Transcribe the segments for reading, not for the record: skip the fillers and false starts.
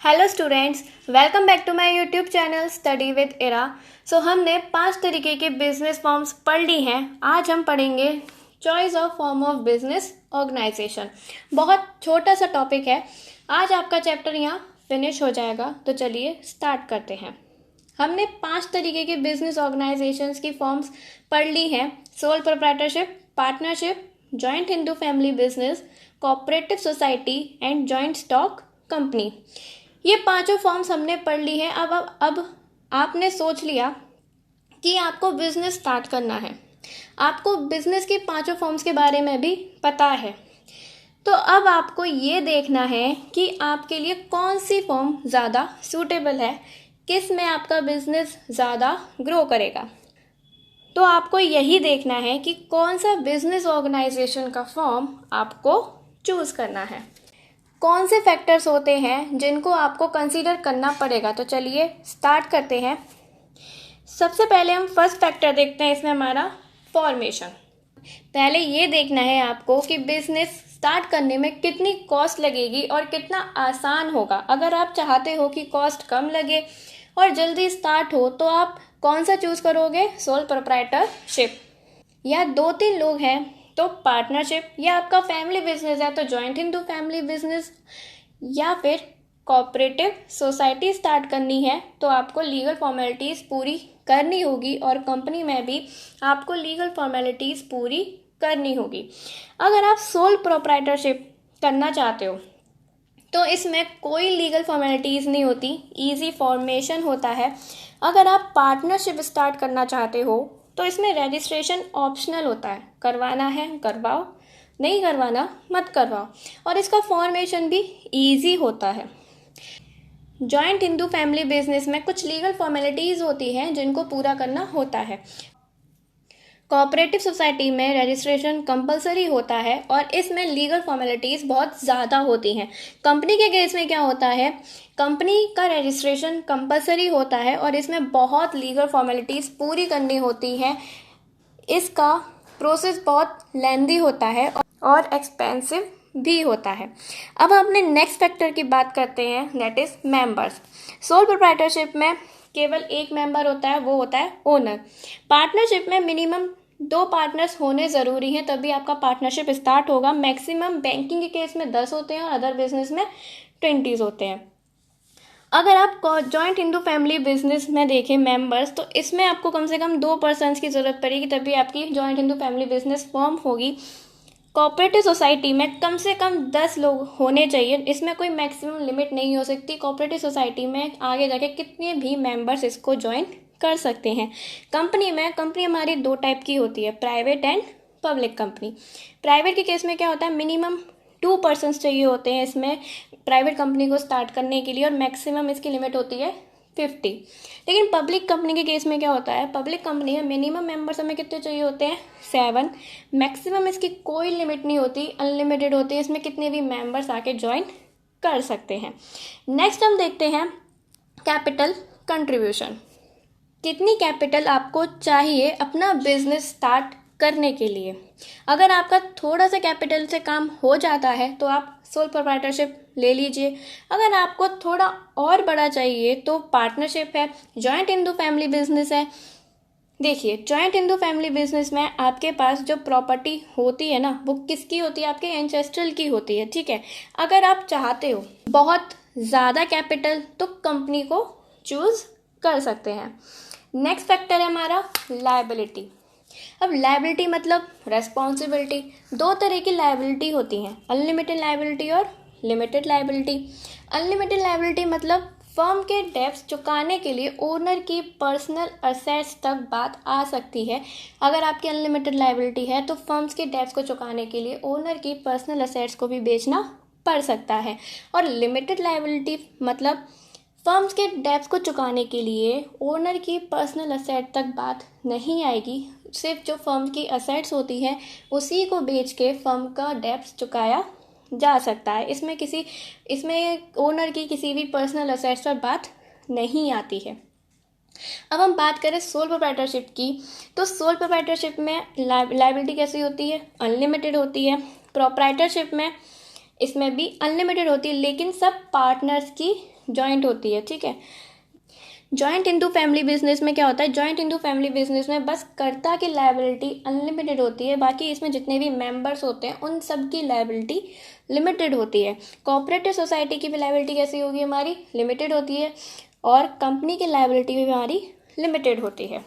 Hello students, welcome back to my YouTube channel study with Ira. हमने 5 तरीके के business forms पढ़ ली हैं। आज हम पढ़ेंगे choice of form of business organization. बहुत छोटा सा टॉपिक है। आज आपका चैप्टर यहाँ फिनिश हो जाएगा। तो चलिए स्टार्ट करते हैं। हमने 5 तरीके के बिजनेस ऑर्गेनाइजेशंस की फॉर्म्स पढ़ ली हैं। Sole proprietorship, partnership, joint Hindu family business, cooperative society and joint stock company. ये पांचों फॉर्म्स हमने पढ़ ली हैं। अब आपने सोच लिया कि आपको बिजनेस स्टार्ट करना है। आपको बिजनेस की पांचों फॉर्म्स के बारे में भी पता है। तो अब आपको ये देखना है कि आपके लिए कौन सी फॉर्म ज़्यादा सूटेबल है, किस में आपका बिजनेस ज़्यादा ग्रो करेगा। तो आपको यही देखना है कि कौन सा बिजनेस ऑर्गेनाइजेशन का फॉर्म आपको चूज़ करना है। कौन से फैक्टर्स होते हैं जिनको आपको कंसीडर करना पड़ेगा। तो चलिए स्टार्ट करते हैं। सबसे पहले हम फर्स्ट फैक्टर देखते हैं, इसमें हमारा फॉर्मेशन। पहले ये देखना है आपको कि बिजनेस स्टार्ट करने में कितनी कॉस्ट लगेगी और कितना आसान होगा। अगर आप चाहते हो कि कॉस्ट कम लगे और जल्दी स्टार्ट हो तो आप कौन सा चूज़ करोगे, सोल प्रोप्राइटरशिप। या 2-3 लोग हैं तो पार्टनरशिप, या आपका फैमिली बिजनेस है तो जॉइंट हिंदू फैमिली बिजनेस, या फिर कोऑपरेटिव सोसाइटी स्टार्ट करनी है तो आपको लीगल फॉर्मेलिटीज़ पूरी करनी होगी और कंपनी में भी आपको लीगल फॉर्मेलिटीज़ पूरी करनी होगी। अगर आप सोल प्रोप्राइटरशिप करना चाहते हो तो इसमें कोई लीगल फॉर्मेलिटीज़ नहीं होती, इजी फॉर्मेशन होता है। अगर आप पार्टनरशिप स्टार्ट करना चाहते हो तो इसमें रजिस्ट्रेशन ऑप्शनल होता है। करवाना है करवाओ, नहीं करवाना मत करवाओ, और इसका फॉर्मेशन भी इजी होता है। जॉइंट हिंदू फैमिली बिजनेस में कुछ लीगल फॉर्मेलिटीज़ होती हैं जिनको पूरा करना होता है। कोऑपरेटिव सोसाइटी में रजिस्ट्रेशन कंपलसरी होता है और इसमें लीगल फॉर्मेलिटीज़ बहुत ज़्यादा होती हैं। कंपनी के केस में क्या होता है, कंपनी का रजिस्ट्रेशन कंपलसरी होता है और इसमें बहुत लीगल फॉर्मेलिटीज़ पूरी करनी होती हैं। इसका प्रोसेस बहुत लेंदी होता है और एक्सपेंसिव भी होता है। अब हम अपने नेक्स्ट फैक्टर की बात करते हैं, that is members. Sole proprietorship में केवल एक मेंबर होता है, वो होता है ओनर। पार्टनरशिप में मिनिमम 2 पार्टनर्स होने ज़रूरी हैं, तभी आपका पार्टनरशिप स्टार्ट होगा। मैक्सिमम बैंकिंग के केस में 10 होते हैं और अदर बिजनेस में 20 होते हैं। अगर आप जॉइंट हिंदू फैमिली बिजनेस में देखें मेंबर्स, तो इसमें आपको कम से कम 2 पर्सन्स की ज़रूरत पड़ेगी, तभी आपकी joint Hindu family business form होगी। कोऑपरेटिव सोसाइटी में कम से कम 10 लोग होने चाहिए, इसमें कोई मैक्सिमम लिमिट नहीं हो सकती। कोऑपरेटिव सोसाइटी में आगे जाके कितने भी मेंबर्स इसको ज्वाइन कर सकते हैं। कंपनी हमारी 2 टाइप की होती है, private and public company. Private के केस में क्या होता है, मिनिमम 2 पर्सन्स चाहिए होते हैं इसमें प्राइवेट कंपनी को स्टार्ट करने के लिए, और मैक्सिमम इसकी लिमिट होती है 50। लेकिन पब्लिक कंपनी के केस में क्या होता है, पब्लिक कंपनी में मिनिमम मेंबर्स हमें कितने चाहिए होते हैं, 7। मैक्सिमम इसकी कोई लिमिट नहीं होती, अनलिमिटेड होती है, इसमें कितने भी मेंबर्स आके ज्वाइन कर सकते हैं। नेक्स्ट हम देखते हैं कैपिटल कंट्रीब्यूशन। कितनी कैपिटल आपको चाहिए अपना बिजनेस स्टार्ट करने के लिए। अगर आपका थोड़ा सा कैपिटल से काम हो जाता है तो आप सोल प्रोप्राइटरशिप ले लीजिए। अगर आपको थोड़ा और बड़ा चाहिए तो पार्टनरशिप है, जॉइंट हिंदू फैमिली बिजनेस है। देखिए, जॉइंट हिंदू फैमिली बिजनेस में आपके पास जो प्रॉपर्टी होती है ना, वो किसकी होती है, आपके एंसेस्ट्रल की होती है, ठीक है। अगर आप चाहते हो बहुत ज़्यादा कैपिटल तो कंपनी को चूज़ कर सकते हैं। नेक्स्ट फैक्टर है हमारा लायबिलिटी। अब लायबिलिटी मतलब रेस्पॉन्सिबिलिटी। 2 तरह की लायबिलिटी होती हैं, अनलिमिटेड लायबिलिटी और लिमिटेड लायबिलिटी। अनलिमिटेड लायबिलिटी मतलब फर्म के डेब्ट्स चुकाने के लिए ओनर की पर्सनल असेट्स तक बात आ सकती है। अगर आपकी अनलिमिटेड लायबिलिटी है तो फर्म्स के डेब्ट्स को चुकाने के लिए ओनर की पर्सनल असेट्स को भी बेचना पड़ सकता है। और लिमिटेड लायबिलिटी मतलब फर्म्स के डेब्ट्स को चुकाने के लिए ओनर की पर्सनल असेट तक बात नहीं आएगी, सिर्फ जो फर्म की असेट्स होती हैं उसी को बेच के फर्म का डेब्ट्स चुकाया जा सकता है। इसमें ओनर की किसी भी पर्सनल असेट्स पर बात नहीं आती है। अब हम बात करें सोल प्रोप्राइटरशिप की, तो सोल प्रोप्राइटरशिप में लायबिलिटी कैसी होती है, अनलिमिटेड होती है। प्रोप्राइटरशिप में इसमें भी अनलिमिटेड होती है, लेकिन सब पार्टनर्स की जॉइंट होती है, ठीक है। जॉइंट इंटू फैमिली बिजनेस में क्या होता है, जॉइंट इंटू फैमिली बिजनेस में बस कर्ता की लायबिलिटी अनलिमिटेड होती है, बाकी इसमें जितने भी मेंबर्स होते हैं उन सब की लायबिलिटी लिमिटेड होती है। कोऑपरेटिव सोसाइटी की भी लायबिलिटी कैसी होगी, हमारी लिमिटेड होती है, और कंपनी की लायबिलिटी भी हमारी लिमिटेड होती है।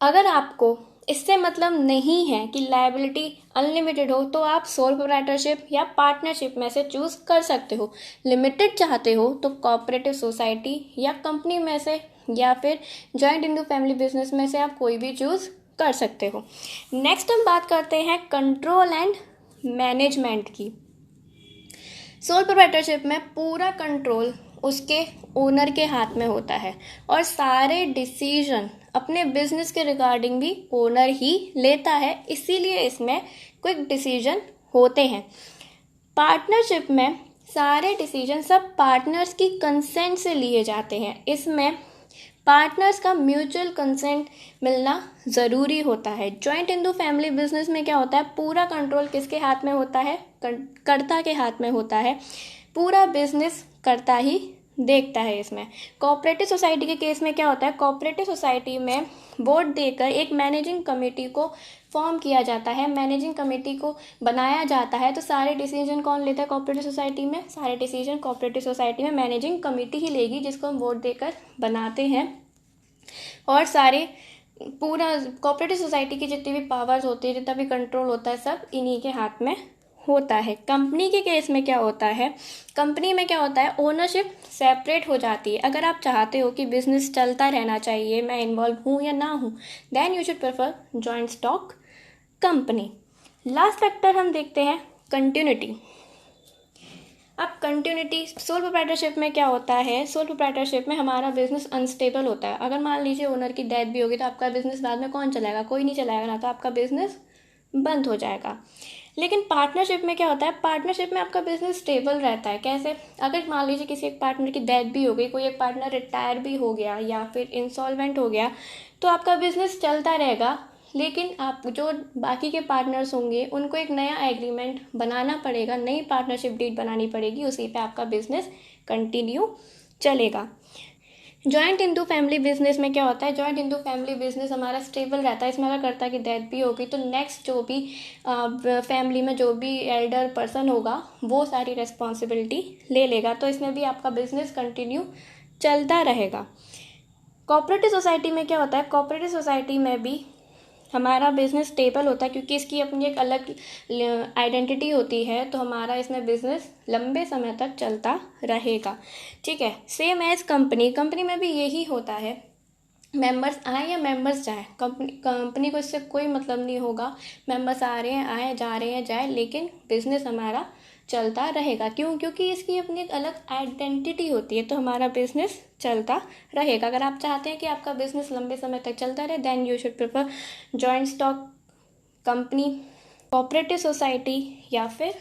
अगर आपको इससे मतलब नहीं है कि लायबिलिटी अनलिमिटेड हो, तो आप सोल प्रोप्राइटरशिप या पार्टनरशिप में से चूज कर सकते हो। लिमिटेड चाहते हो तो कोऑपरेटिव सोसाइटी या कंपनी में से या फिर जॉइंट इंटू फैमिली बिजनेस में से आप कोई भी चूज कर सकते हो। नेक्स्ट हम बात करते हैं कंट्रोल एंड मैनेजमेंट की। सोल प्रोप्राइटरशिप में पूरा कंट्रोल उसके ओनर के हाथ में होता है और सारे डिसीजन अपने बिजनेस के रिगार्डिंग भी ओनर ही लेता है, इसीलिए इसमें क्विक डिसीजन होते हैं। पार्टनरशिप में सारे डिसीजन सब पार्टनर्स की कंसेंट से लिए जाते हैं। इसमें पार्टनर्स का म्यूचुअल कंसेंट मिलना ज़रूरी होता है। जॉइंट इंटू फैमिली बिजनेस में क्या होता है, पूरा कंट्रोल किसके हाथ में होता है, कर्ता के हाथ में होता है। पूरा बिजनेस कर्ता ही देखता है। इसमें कोऑपरेटिव सोसाइटी के केस में क्या होता है, कोऑपरेटिव सोसाइटी में वोट देकर एक मैनेजिंग कमेटी को फॉर्म किया जाता है, मैनेजिंग कमेटी को बनाया जाता है। तो सारे डिसीजन कौन लेता है कोऑपरेटिव सोसाइटी में, सारे डिसीजन कोऑपरेटिव सोसाइटी में मैनेजिंग कमेटी ही लेगी, जिसको हम वोट देकर बनाते हैं। और सारे पूरा कोऑपरेटिव सोसाइटी की जितनी भी पावर्स होती है, जितना भी कंट्रोल होता है, सब इन्हीं के हाथ में होता है। कंपनी के केस में क्या होता है, कंपनी में क्या होता है, ओनरशिप सेपरेट हो जाती है। अगर आप चाहते हो कि बिजनेस चलता रहना चाहिए, मैं इन्वॉल्व हूँ या ना हूँ, then you should prefer joint stock company. Last factor हम देखते हैं कंटिन्यूटी। अब कंटिन्यूटी सोल प्रोप्राइटरशिप में क्या होता है, सोल प्रोप्राइटरशिप में हमारा बिजनेस अनस्टेबल होता है। अगर मान लीजिए ओनर की डेथ भी होगी तो आपका बिजनेस बाद में कौन चलाएगा, कोई नहीं चलाएगा ना, तो आपका बिजनेस बंद हो जाएगा। लेकिन पार्टनरशिप में क्या होता है, पार्टनरशिप में आपका बिजनेस स्टेबल रहता है। कैसे, अगर मान लीजिए किसी एक पार्टनर की डेथ भी हो गई, कोई एक पार्टनर रिटायर भी हो गया या फिर इंसॉल्वेंट हो गया, तो आपका बिजनेस चलता रहेगा, लेकिन आप जो बाकी के पार्टनर्स होंगे उनको एक नया एग्रीमेंट बनाना पड़ेगा, नई पार्टनरशिप डीड बनानी पड़ेगी, उसी पे आपका बिजनेस कंटिन्यू चलेगा। जॉइंट इंटू फैमिली बिजनेस में क्या होता है, जॉइंट इंटू फैमिली बिजनेस हमारा स्टेबल रहता है। इसमें अगर कर्ता की डेथ भी होगी तो नेक्स्ट जो भी फैमिली में जो भी एल्डर पर्सन होगा वो सारी रिस्पॉन्सिबिलिटी ले लेगा, तो इसमें भी आपका बिजनेस कंटिन्यू चलता रहेगा। कोऑपरेटिव सोसाइटी में क्या होता है, कोऑपरेटिव सोसाइटी में भी हमारा बिजनेस स्टेबल होता है, क्योंकि इसकी अपनी एक अलग आइडेंटिटी होती है, तो हमारा इसमें बिजनेस लंबे समय तक चलता रहेगा, ठीक है। सेम एज कंपनी में भी यही होता है, मेंबर्स आए या मेंबर्स जाए, कंपनी को इससे कोई मतलब नहीं होगा, मेंबर्स आ रहे हैं आए, जा रहे हैं जाए, लेकिन बिजनेस हमारा चलता रहेगा। क्यों, क्योंकि इसकी अपनी एक अलग आइडेंटिटी होती है, तो हमारा बिजनेस चलता रहेगा। अगर आप चाहते हैं कि आपका बिजनेस लंबे समय तक चलता रहे, then you should prefer joint stock company, cooperative society या फिर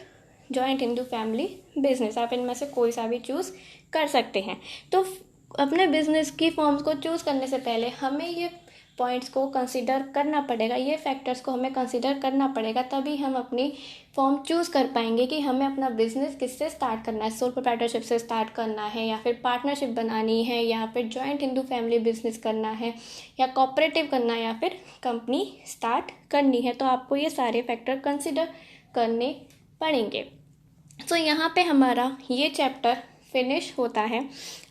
जॉइंट इंटू फैमिली बिजनेस। आप इनमें से कोई सा भी चूज़ कर सकते हैं। तो अपने बिजनेस की फॉर्म्स को चूज़ करने से पहले हमें ये पॉइंट्स को कंसीडर करना पड़ेगा, ये फैक्टर्स को हमें कंसीडर करना पड़ेगा, तभी हम अपनी फॉर्म चूज़ कर पाएंगे कि हमें अपना बिजनेस किससे स्टार्ट करना है, सोल प्रोप्राइटरशिप से स्टार्ट करना है या फिर पार्टनरशिप बनानी है या फिर जॉइंट इंटू फैमिली बिजनेस करना है या कोऑपरेटिव करना है या फिर कंपनी स्टार्ट करनी है। तो आपको ये सारे फैक्टर कंसीडर करने पड़ेंगे। तो यहाँ पे हमारा ये चैप्टर फिनिश होता है।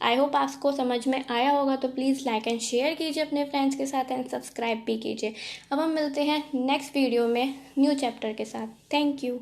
आई होप आपको समझ में आया होगा, तो प्लीज़ लाइक एंड शेयर कीजिए अपने फ्रेंड्स के साथ एंड सब्सक्राइब भी कीजिए। अब हम मिलते हैं नेक्स्ट वीडियो में न्यू चैप्टर के साथ। Thank you.